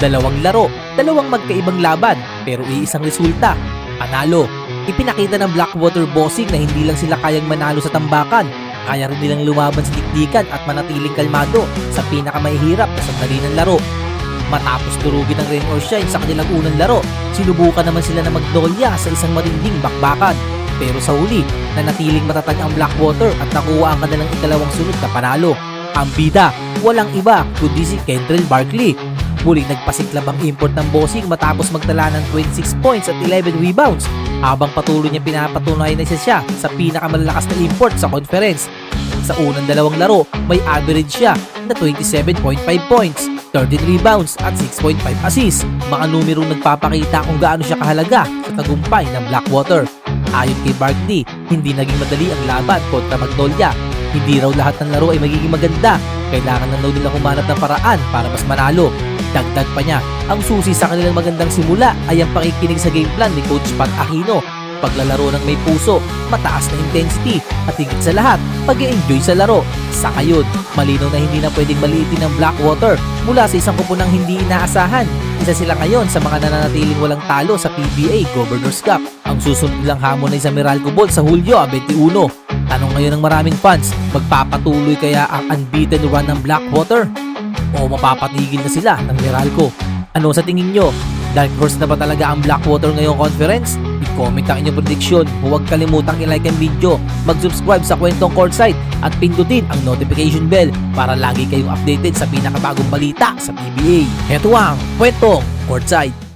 Dalawang laro, dalawang magkaibang laban, pero iisang resulta, panalo. Ipinakita ng Blackwater Bossing na hindi lang sila kayang manalo sa tambakan, kaya rin nilang lumaban sa dikdikan at manatiling kalmado sa pinakamahihirap na sandali ng laro. Matapos durugin ng Rain or Shine sa kanilang unang laro, sinubukan naman sila na Magnolia sa isang matinding bakbakan. Pero sa huli, nanatiling matatag ang Blackwater at nakuha ang kanilang ikalawang sunod na panalo. Ang bida, walang iba kundi si Kendrell Barkley. Muling nagpasiklab ang import ng Bossing matapos magtala ng 26 points at 11 rebounds habang patuloy niya pinapatunayan na siya sa pinakamalakas na import sa conference. Sa unang dalawang laro, may average siya na 27.5 points, 13 rebounds at 6.5 assists. Mga numerong nagpapakita kung gaano siya kahalaga sa tagumpay ng Blackwater. Ayon kay Barkley, hindi naging madali ang laban kontra Magnolia. Hindi raw lahat ng laro ay magiging maganda. Kailangan lang daw nila humanap ng paraan para mas manalo. Dagdag pa niya, ang susi sa kanilang magandang simula ay ang pakikinig sa game plan ni Coach Pat Aquino. Paglalaro ng may puso, mataas na intensity at higit sa lahat, pag-i-enjoy sa laro. Sa kayon, malinaw na hindi na pwedeng maliitin ng Blackwater mula sa isang kupunang hindi inaasahan. Isa sila ngayon sa mga nananatiling walang talo sa PBA Governor's Cup. Ang susunod lang hamon ay sa Meralco Bowl sa Hulyo 21. Tanong ngayon ng maraming fans, magpapatuloy kaya ang unbeaten run ng Blackwater? O mapapatigil na sila ng Meralco? Ano sa tingin nyo? Dark horse na ba talaga ang Blackwater ngayong conference? I-comment ang inyong prediction. Huwag kalimutang i-like ang video, mag-subscribe sa Kwentong Courtside at pindutin ang notification bell para lagi kayong updated sa pinakabagong balita sa PBA. Heto ang Kwentong Courtside.